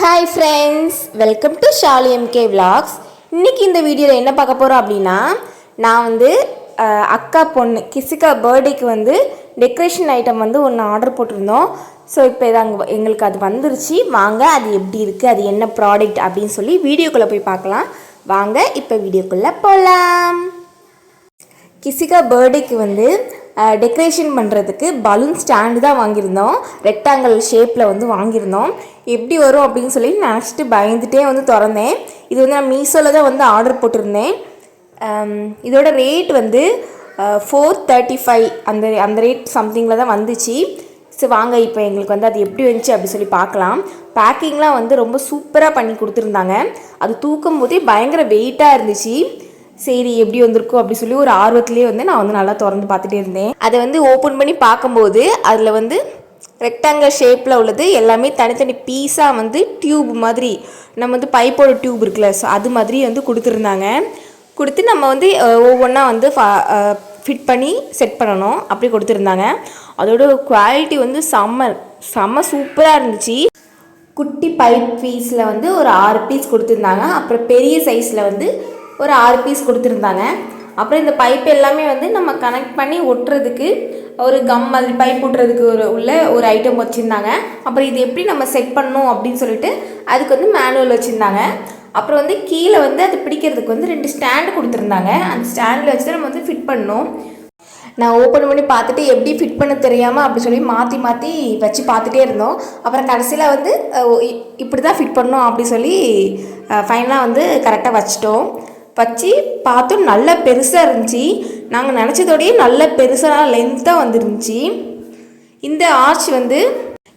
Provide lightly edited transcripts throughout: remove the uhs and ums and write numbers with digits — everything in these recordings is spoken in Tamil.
Hi friends, welcome to Shali MK vlogs. இன்றைக்கி இந்த வீடியோவில் என்ன பார்க்க போகிறோம் அப்படின்னா, நான் அக்கா பொண்ணு கிசிகா பர்த்டேக்கு டெக்கரேஷன் ஐட்டம் ஒன்று ஆர்டர் போட்டிருந்தோம். ஸோ இப்போ எங்களுக்கு அது வந்துருச்சு. வாங்க அது எப்படி இருக்குது, அது என்ன ப்ராடக்ட் அப்படின்னு சொல்லி வீடியோக்குள்ளே போய் பார்க்கலாம். வாங்க இப்போ வீடியோக்குள்ளே போகலாம். கிசிகா பர்த்டேக்கு டெக்கரேஷன் பண்ணுறதுக்கு பலூன் ஸ்டாண்டு தான் வாங்கியிருந்தோம். ரெக்டாங்கிள் ஷேப்பில் வாங்கியிருந்தோம். எப்படி வரும் அப்படின்னு சொல்லி நினச்சிட்டு பயந்துகிட்டே திறந்தேன். இது நான் மீஷோவில் தான் ஆர்டர் போட்டிருந்தேன். இதோட ரேட் 435 அந்த ரேட் சம்திங்கில் தான் வந்துச்சு. ஸோ வாங்க இப்போ எங்களுக்கு அது எப்படி வந்துச்சு அப்படி சொல்லி பார்க்கலாம். பேக்கிங்லாம் ரொம்ப சூப்பராக பண்ணி கொடுத்துருந்தாங்க. அது தூக்கும் போதே பயங்கர வெயிட்டாக இருந்துச்சு. சரி எப்படி வந்திருக்கும் அப்படி சொல்லி ஒரு ஆர்வத்திலே நான் நல்லா திறந்து பார்த்துட்டே இருந்தேன். அதை ஓப்பன் பண்ணி பார்க்கும்போது அதில் ரெக்டாங்கிள் ஷேப்பில் உள்ளது எல்லாமே தனித்தனி பீஸாக டியூப் மாதிரி நம்ம பைப்போட டியூப் இருக்குல்ல, ஸோ அது மாதிரி கொடுத்துருந்தாங்க. கொடுத்து நம்ம ஒவ்வொன்றா ஃபிட் பண்ணி செட் பண்ணணும் அப்படி கொடுத்துருந்தாங்க. அதோட குவாலிட்டி செம்ம சூப்பராக இருந்துச்சு. குட்டி பைப் பீஸில் ஒரு 6 பீஸ் கொடுத்துருந்தாங்க. அப்புறம் பெரிய சைஸில் ஒரு 6 பீஸ் கொடுத்துருந்தாங்க. அப்புறம் இந்த பைப் எல்லாமே நம்ம கனெக்ட் பண்ணி ஒட்டுறதுக்கு ஒரு கம் மாதிரி பைப் ஒட்டுறதுக்கு உள்ள ஒரு ஐட்டம் வச்சுருந்தாங்க. அப்புறம் இது எப்படி நம்ம செட் பண்ணணும் அப்படின்னு சொல்லிட்டு அதுக்கு மேனுவல் வச்சுருந்தாங்க. அப்புறம் கீழே அது பிடிக்கிறதுக்கு 2 ஸ்டாண்டு கொடுத்துருந்தாங்க. அந்த ஸ்டாண்டில் வச்சு தான் நம்ம ஃபிட் பண்ணணும். நான் ஓப்பன் பண்ணி பார்த்துட்டு எப்படி ஃபிட் பண்ண தெரியாமல் அப்படி சொல்லி மாற்றி மாற்றி வச்சு பார்த்துட்டே இருந்தோம். அப்புறம் கடைசியில் இப்படி தான் ஃபிட் பண்ணணும் அப்படி சொல்லி ஃபைனலாக கரெக்டாக வச்சிட்டோம். வச்சு பார்த்தோம், நல்ல பெருசாக இருந்துச்சு. நாங்கள் நினச்சதோடையே நல்ல பெருசாக லென்த்தாக வந்துருந்துச்சு. இந்த ஆர்ச்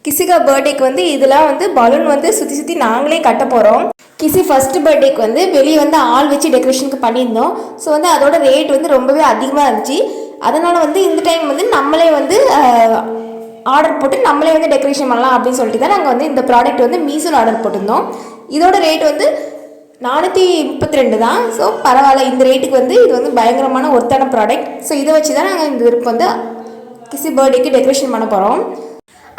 கிசிகா பர்த்டேக்கு இதெல்லாம் பலூன் சுற்றி சுற்றி நாங்களே கட்ட போகிறோம். கிசி ஃபஸ்ட்டு பர்த்டேக்கு வெளியே ஆள் வச்சு டெக்கரேஷனுக்கு பண்ணியிருந்தோம். ஸோ அதோட ரேட் ரொம்பவே அதிகமாக இருந்துச்சு. அதனால் இந்த டைம் நம்மளே ஆர்டர் போட்டு நம்மளே டெக்கரேஷன் பண்ணலாம் அப்படின்னு சொல்லிட்டு தான் நாங்கள் இந்த ப்ராடக்ட் மீஷோவில் ஆர்டர் போட்டிருந்தோம். இதோட ரேட் 432 தான். ஸோ பரவாயில்ல, இந்த ரேட்டுக்கு இது பயங்கரமான ஒர்த்தான ப்ராடக்ட். ஸோ இதை வச்சு தான் நாங்கள் இந்த விருப்பம் கிசி பர்த்டேக்கு டெக்கரேஷன் பண்ண போகிறோம்.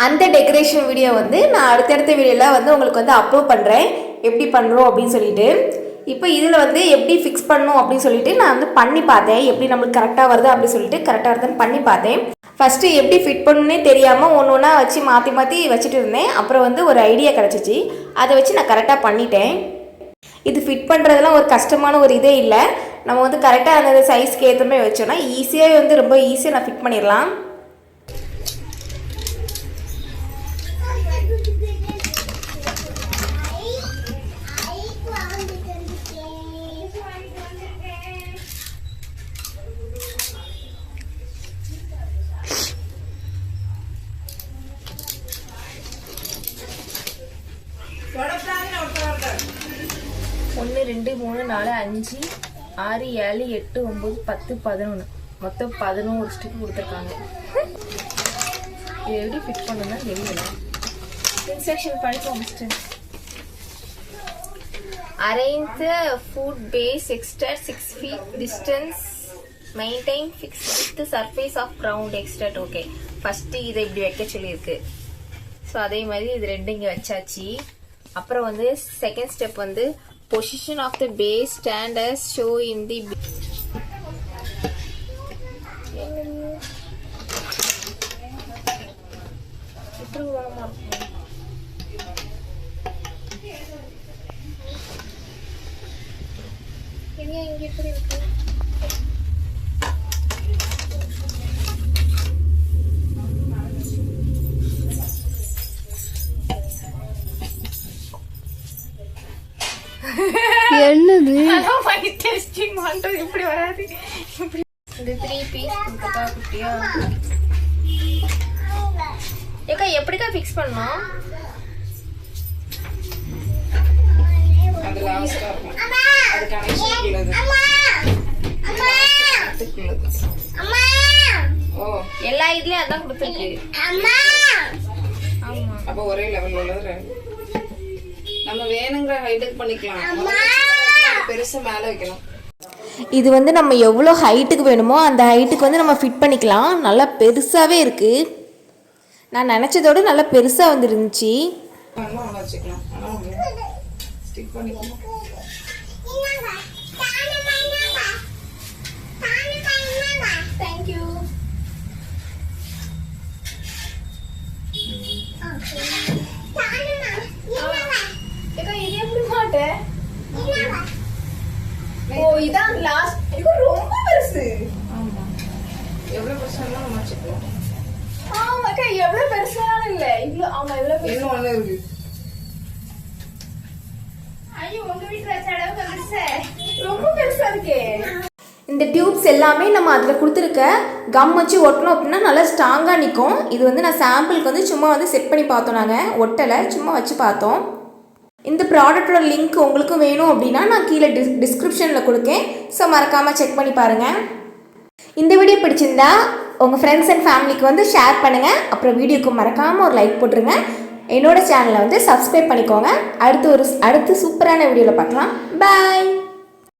அந்த டெக்கரேஷன் வீடியோ நான் அடுத்தடுத்த வீடியோவில் உங்களுக்கு அப்லோட் பண்ணுறேன் எப்படி பண்ணுறோம் அப்படின்னு சொல்லிட்டு. இப்போ இதில் எப்படி ஃபிக்ஸ் பண்ணணும் அப்படின்னு சொல்லிட்டு நான் பண்ணி பார்த்தேன். எப்படி நம்மளுக்கு கரெக்டாக வருது அப்படின்னு சொல்லிட்டு கரெக்டாக வருதுன்னு பண்ணி பார்த்தேன். ஃபஸ்ட்டு எப்படி ஃபிட் பண்ணணுன்னே தெரியாமல் ஒன்று ஒன்றா வச்சு மாற்றி மாற்றி வச்சுட்டு இருந்தேன். அப்புறம் ஒரு ஐடியா கிடச்சிச்சு. அதை வச்சு நான் கரெக்டாக பண்ணிட்டேன். இது ஃபிட் பண்ணுறதுலாம் ஒரு கஷ்டமான ஒரு இதே இல்லை. நம்ம கரெக்டாக அந்த சைஸ்க்கு ஏற்ற மாதிரி வச்சோன்னா ஈஸியாக ரொம்ப ஈஸியாக நான் ஃபிட் பண்ணிடலாம். ஒன்று 2 3 4 5 6 7 8 9 10 11 மொத்தம் 11 ஸ்டிக் கொடுத்துருக்காங்க. இது எப்படி ஃபிட் பண்ணுன்னா தெரியல. இன்ஸ்ட்ரக்ஷன் படிப்போம். Arrange the foot base extra 6 feet distance maintain fix with surface of ground extra. Okay, first இதை இப்படி வைக்க சொல்லியிருக்கு. ஸோ அதே மாதிரி இது 2 இங்கே வச்சாச்சு. அப்புறம் second step position of the base stand as show in the என்னது டெஸ்டிங் பண்றது இப்படி வராது. இந்த 3 பீஸ் கொடுத்தா குட்டியா ஏக்கா எப்படிக்கா ஃபிக்ஸ் பண்ணோம்? எல்லா இதுலயும் அதான் கொடுத்துருக்கு. ஆமா, அப்ப ஒரே லெவல் உள்ளது நம்ம வேணுங்கிற ஹைட்டுக்கு பண்ணிக்கலாம். பெருசா மேல வைக்கலாம். இது நம்ம எவ்வளோ ஹைட்டுக்கு வேணுமோ அந்த ஹைட்டுக்கு நம்ம ஃபிட் பண்ணிக்கலாம். நல்லா பெருசாகவே இருக்குது. நான் நினச்சதோடு நல்லா பெருசாக வந்துருந்துச்சு. வேணா வச்சுக்கலாம். ஆனால் ஸ்டிக் பண்ணிக்கலாம். தேங்க்யூ. இது எப்படி மாட்டேன்? ஓ இதான் லாஸ்ட். இது ரொம்ப பெருசு. ஆமா, எவ்வளவு பெருசாலும் நம்ம வச்சுக்கலாம். ஆமாக்கா, எவ்வளவு பெருசாலும் இல்ல. இவ்வளவு ஆமா, எவ்வளவு பெருசு. இன்னும் ஒண்ணு இருக்கு. ஐயோ, உங்க வீட்ல வச்ச அளவுக்கு பெருசா, ரொம்ப பெருசா இருக்கே. இந்த டியூப்ஸ் எல்லாமே நம்ம அதில் கொடுத்துருக்க கம் வச்சு ஒட்டணும் அப்படின்னா நல்லா ஸ்ட்ராங்காக நிற்கும். இது வந்து நான் சாம்பிளுக்கு வந்து சும்மா வந்து செட் பண்ணி பார்த்தோம். நாங்கள் ஒட்டலை, சும்மா வச்சு பார்த்தோம். இந்த ப்ராடக்டோட லிங்க் உங்களுக்கு வேணும் அப்படின்னா நான் கீழே டிஸ்கிரிப்ஷனில் கொடுக்கேன். ஸோ மறக்காமல் செக் பண்ணி பாருங்கள். இந்த வீடியோ பிடிச்சிருந்தா உங்கள் ஃப்ரெண்ட்ஸ் அண்ட் ஃபேமிலிக்கு வந்து ஷேர் பண்ணுங்கள். அப்புறம் வீடியோக்கு மறக்காமல் ஒரு லைக் போட்டுருங்க. என்னோடய சேனலை வந்து சப்ஸ்கிரைப் பண்ணிக்கோங்க. அடுத்து சூப்பரான வீடியோவில் பார்க்கலாம். பாய்.